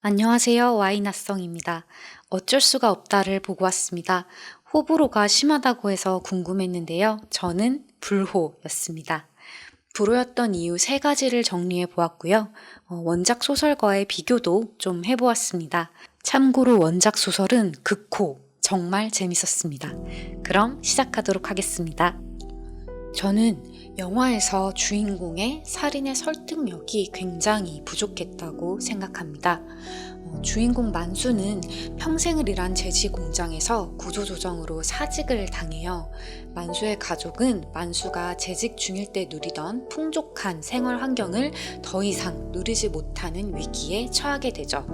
안녕하세요. 와이나성입니다. 어쩔 수가 없다를 보고 왔습니다. 호불호가 심하다고 해서 궁금했는데요. 저는 불호였습니다. 불호였던 이유 세 가지를 정리해 보았고요. 원작 소설과의 비교도 좀 해보았습니다. 참고로 원작 소설은 극호, 정말 재밌었습니다. 그럼 시작하도록 하겠습니다. 저는 영화에서 주인공의 살인의 설득력이 굉장히 부족했다고 생각합니다. 주인공 만수는 평생을 일한 제지 공장에서 구조조정으로 사직을 당해요. 만수의 가족은 만수가 재직 중일 때 누리던 풍족한 생활 환경을 더 이상 누리지 못하는 위기에 처하게 되죠.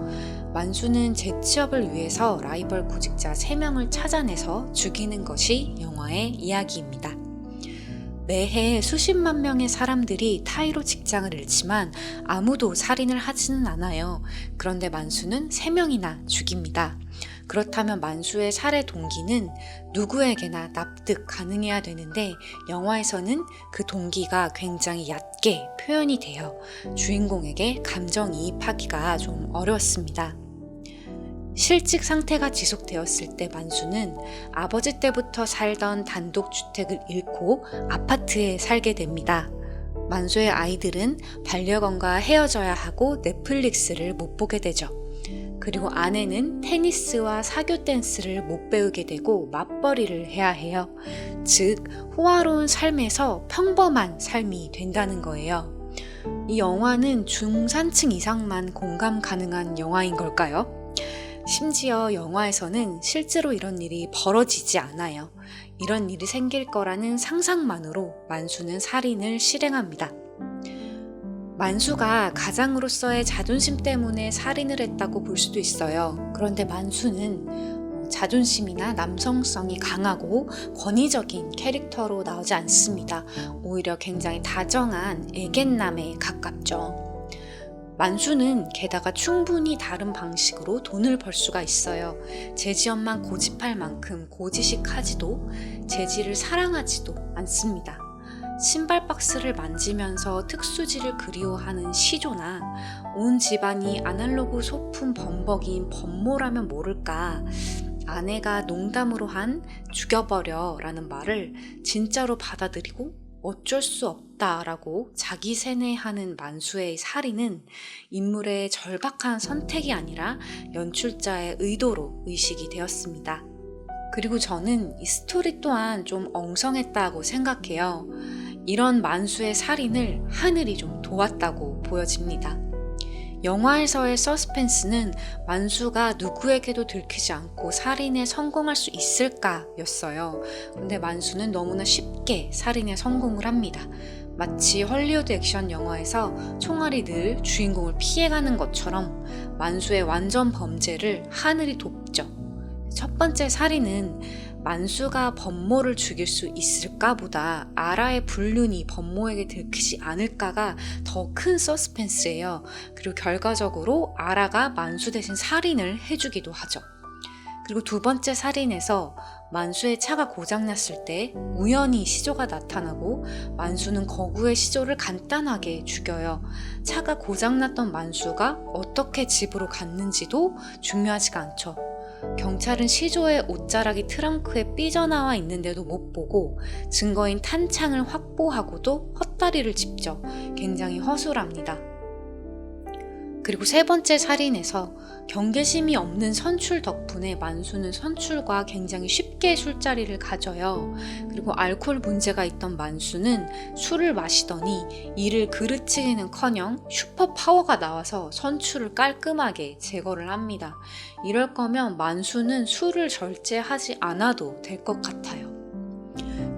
만수는 재취업을 위해서 라이벌 구직자 3명을 찾아내서 죽이는 것이 영화의 이야기입니다. 매해 수십만 명의 사람들이 타의로 직장을 잃지만 아무도 살인을 하지는 않아요. 그런데 만수는 3명이나 죽입니다. 그렇다면 만수의 살해 동기는 누구에게나 납득 가능해야 되는데 영화에서는 그 동기가 굉장히 얕게 표현이 돼요. 주인공에게 감정이입하기가 좀 어려웠습니다. 실직 상태가 지속되었을 때 만수는 아버지 때부터 살던 단독주택을 잃고 아파트에 살게 됩니다. 만수의 아이들은 반려견과 헤어져야 하고 넷플릭스를 못 보게 되죠. 그리고 아내는 테니스와 사교 댄스를 못 배우게 되고 맞벌이를 해야 해요. 즉, 호화로운 삶에서 평범한 삶이 된다는 거예요. 이 영화는 중산층 이상만 공감 가능한 영화인 걸까요? 심지어 영화에서는 실제로 이런 일이 벌어지지 않아요. 이런 일이 생길 거라는 상상만으로 만수는 살인을 실행합니다. 만수가 가장으로서의 자존심 때문에 살인을 했다고 볼 수도 있어요. 그런데 만수는 자존심이나 남성성이 강하고 권위적인 캐릭터로 나오지 않습니다. 오히려 굉장히 다정한 애견남에 가깝죠. 만수는 게다가 충분히 다른 방식으로 돈을 벌 수가 있어요. 재지엄만 고집할 만큼 고지식하지도 재지를 사랑하지도 않습니다. 신발 박스를 만지면서 특수지를 그리워하는 시조나 온 집안이 아날로그 소품 범벅인 범모라면 모를까, 아내가 농담으로 한 죽여버려 라는 말을 진짜로 받아들이고 어쩔 수 없다라고 자기 세뇌하는 만수의 살인은 인물의 절박한 선택이 아니라 연출자의 의도로 의식이 되었습니다. 그리고 저는 이 스토리 또한 좀 엉성했다고 생각해요. 이런 만수의 살인을 하늘이 좀 도왔다고 보여집니다. 영화에서의 서스펜스는 만수가 누구에게도 들키지 않고 살인에 성공할 수 있을까 였어요. 근데 만수는 너무나 쉽게 살인에 성공을 합니다. 마치 헐리우드 액션 영화에서 총알이 늘 주인공을 피해가는 것처럼 만수의 완전 범죄를 하늘이 돕죠. 첫 번째 살인은 만수가 범모를 죽일 수 있을까 보다 아라의 불륜이 범모에게 들키지 않을까가 더 큰 서스펜스예요. 그리고 결과적으로 아라가 만수 대신 살인을 해주기도 하죠. 그리고 두 번째 살인에서 만수의 차가 고장났을 때 우연히 시조가 나타나고 만수는 거구의 시조를 간단하게 죽여요. 차가 고장났던 만수가 어떻게 집으로 갔는지도 중요하지가 않죠. 경찰은 시조의 옷자락이 트렁크에 삐져나와 있는데도 못 보고 증거인 탄창을 확보하고도 헛다리를 짚죠. 굉장히 허술합니다. 그리고 세 번째 살인에서 경계심이 없는 선출 덕분에 만수는 선출과 굉장히 쉽게 술자리를 가져요. 그리고 알코올 문제가 있던 만수는 술을 마시더니 이를 그르치기는커녕 슈퍼 파워가 나와서 선출을 깔끔하게 제거를 합니다. 이럴 거면 만수는 술을 절제하지 않아도 될 것 같아요.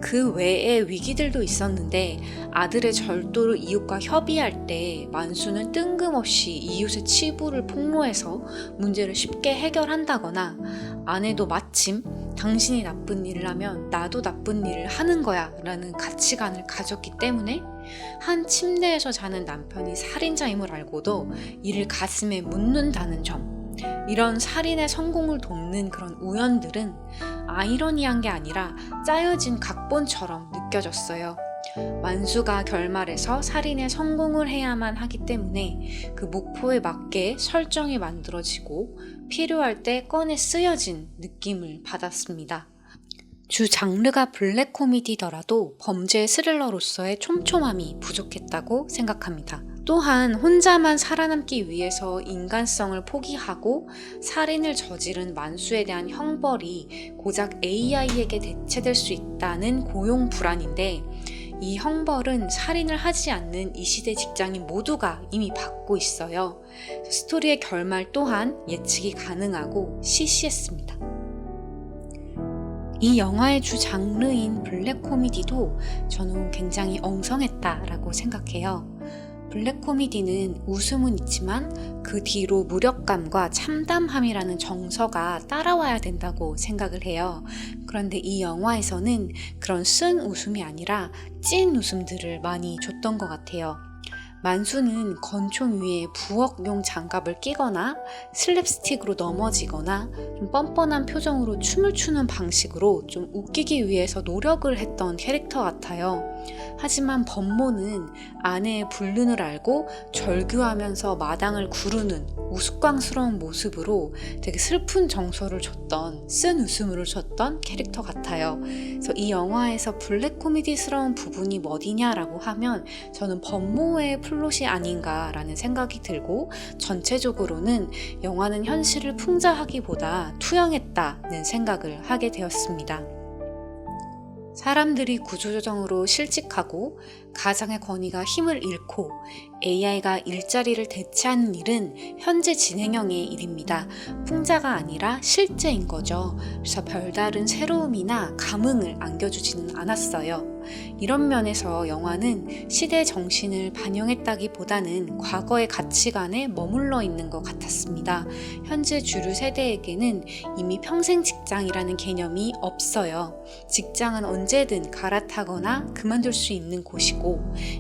그 외에 위기들도 있었는데 아들의 절도를 이웃과 협의할 때 만수는 뜬금없이 이웃의 치부를 폭로해서 문제를 쉽게 해결한다거나, 아내도 마침 당신이 나쁜 일을 하면 나도 나쁜 일을 하는 거야 라는 가치관을 가졌기 때문에 한 침대에서 자는 남편이 살인자임을 알고도 이를 가슴에 묻는다는 점, 이런 살인의 성공을 돕는 그런 우연들은 아이러니한 게 아니라 짜여진 각본처럼 느껴졌어요. 만수가 결말에서 살인에 성공을 해야만 하기 때문에 그 목표에 맞게 설정이 만들어지고 필요할 때 꺼내 쓰여진 느낌을 받았습니다. 주 장르가 블랙 코미디더라도 범죄 스릴러로서의 촘촘함이 부족했다고 생각합니다. 또한 혼자만 살아남기 위해서 인간성을 포기하고 살인을 저지른 만수에 대한 형벌이 고작 AI에게 대체될 수 있다는 고용 불안인데, 이 형벌은 살인을 하지 않는 이 시대 직장인 모두가 이미 받고 있어요. 스토리의 결말 또한 예측이 가능하고 시시했습니다. 이 영화의 주 장르인 블랙 코미디도 저는 굉장히 엉성했다라고 생각해요. 블랙 코미디는 웃음은 있지만 그 뒤로 무력감과 참담함이라는 정서가 따라와야 된다고 생각을 해요. 그런데 이 영화에서는 그런 쓴 웃음이 아니라 찐 웃음들을 많이 줬던 것 같아요. 만수는 권총 위에 부엌용 장갑을 끼거나 슬랩스틱으로 넘어지거나 좀 뻔뻔한 표정으로 춤을 추는 방식으로 좀 웃기기 위해서 노력을 했던 캐릭터 같아요. 하지만 범모는 아내의 불륜을 알고 절규하면서 마당을 구르는 우스꽝스러운 모습으로 되게 슬픈 정서를 줬던, 쓴 웃음을 줬던 캐릭터 같아요. 그래서 이 영화에서 블랙 코미디스러운 부분이 어디냐라고 하면 저는 범모의 플롯이 아닌가라는 생각이 들고, 전체적으로는 영화는 현실을 풍자하기보다 투영했다는 생각을 하게 되었습니다. 사람들이 구조조정으로 실직하고 가장의 권위가 힘을 잃고 AI가 일자리를 대체하는 일은 현재 진행형의 일입니다. 풍자가 아니라 실제인 거죠. 그래서 별다른 새로움이나 감흥을 안겨주지는 않았어요. 이런 면에서 영화는 시대 정신을 반영했다기보다는 과거의 가치관에 머물러 있는 것 같았습니다. 현재 주류 세대에게는 이미 평생 직장이라는 개념이 없어요. 직장은 언제든 갈아타거나 그만둘 수 있는 곳이고,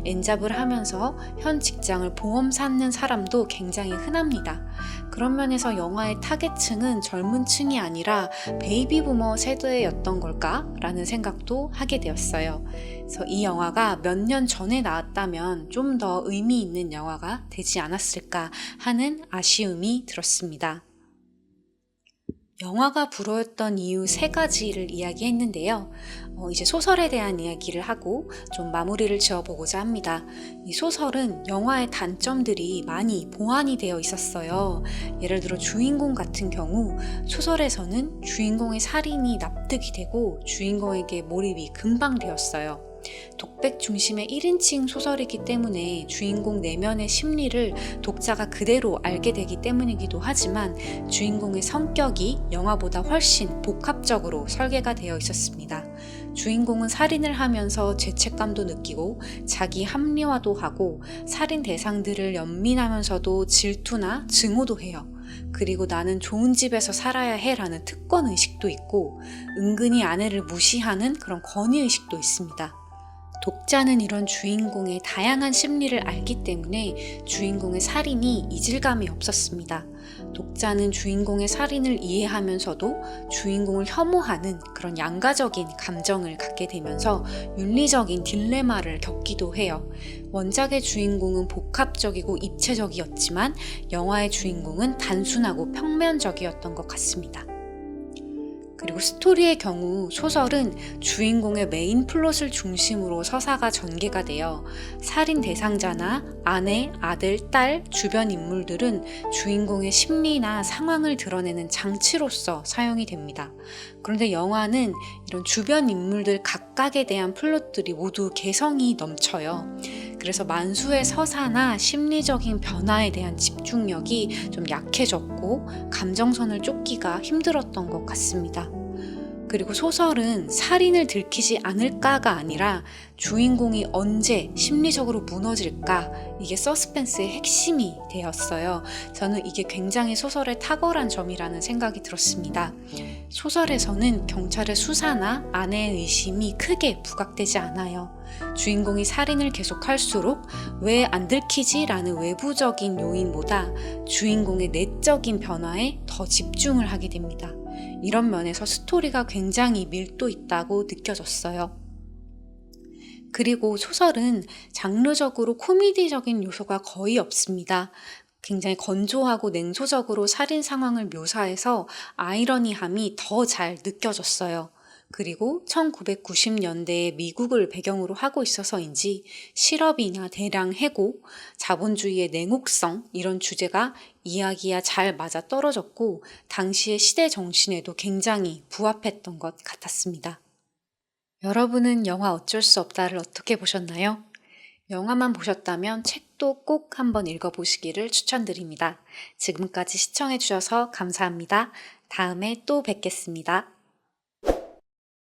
엔잡을 하면서 현 직장을 보험 삼는 사람도 굉장히 흔합니다. 그런 면에서 영화의 타겟층은 젊은 층이 아니라 베이비 부머 세대였던 걸까? 라는 생각도 하게 되었어요. 그래서 이 영화가 몇 년 전에 나왔다면 좀 더 의미 있는 영화가 되지 않았을까 하는 아쉬움이 들었습니다. 영화가 불호였던 이유 3가지를 이야기했는데요. 이제 소설에 대한 이야기를 하고 좀 마무리를 지어보고자 합니다. 이 소설은 영화의 단점들이 많이 보완이 되어 있었어요. 예를 들어 주인공 같은 경우 소설에서는 주인공의 살인이 납득이 되고 주인공에게 몰입이 금방 되었어요. 독백 중심의 1인칭 소설이기 때문에 주인공 내면의 심리를 독자가 그대로 알게 되기 때문이기도 하지만, 주인공의 성격이 영화보다 훨씬 복합적으로 설계가 되어 있었습니다. 주인공은 살인을 하면서 죄책감도 느끼고 자기 합리화도 하고 살인 대상들을 연민하면서도 질투나 증오도 해요. 그리고 나는 좋은 집에서 살아야 해라는 특권의식도 있고, 은근히 아내를 무시하는 그런 권위의식도 있습니다. 독자는 이런 주인공의 다양한 심리를 알기 때문에 주인공의 살인이 이질감이 없었습니다. 독자는 주인공의 살인을 이해하면서도 주인공을 혐오하는 그런 양가적인 감정을 갖게 되면서 윤리적인 딜레마를 겪기도 해요. 원작의 주인공은 복합적이고 입체적이었지만 영화의 주인공은 단순하고 평면적이었던 것 같습니다. 그리고 스토리의 경우 소설은 주인공의 메인 플롯을 중심으로 서사가 전개가 되어 살인 대상자나 아내, 아들, 딸, 주변 인물들은 주인공의 심리나 상황을 드러내는 장치로서 사용이 됩니다. 그런데 영화는 이런 주변 인물들 각각에 대한 플롯들이 모두 개성이 넘쳐요. 그래서 만수의 서사나 심리적인 변화에 대한 집중력이 좀 약해졌고 감정선을 쫓기가 힘들었던 것 같습니다. 그리고 소설은 살인을 들키지 않을까가 아니라 주인공이 언제 심리적으로 무너질까, 이게 서스펜스의 핵심이 되었어요. 저는 이게 굉장히 소설의 탁월한 점이라는 생각이 들었습니다. 소설에서는 경찰의 수사나 아내의 의심이 크게 부각되지 않아요. 주인공이 살인을 계속할수록 왜 안 들키지? 라는 외부적인 요인보다 주인공의 내적인 변화에 더 집중을 하게 됩니다. 이런 면에서 스토리가 굉장히 밀도 있다고 느껴졌어요. 그리고 소설은 장르적으로 코미디적인 요소가 거의 없습니다. 굉장히 건조하고 냉소적으로 살인 상황을 묘사해서 아이러니함이 더 잘 느껴졌어요. 그리고 1990년대의 미국을 배경으로 하고 있어서인지 실업이나 대량 해고, 자본주의의 냉혹성 이런 주제가 이야기와 잘 맞아 떨어졌고 당시의 시대 정신에도 굉장히 부합했던 것 같았습니다. 여러분은 영화 어쩔 수 없다를 어떻게 보셨나요? 영화만 보셨다면 책도 꼭 한번 읽어보시기를 추천드립니다. 지금까지 시청해주셔서 감사합니다. 다음에 또 뵙겠습니다.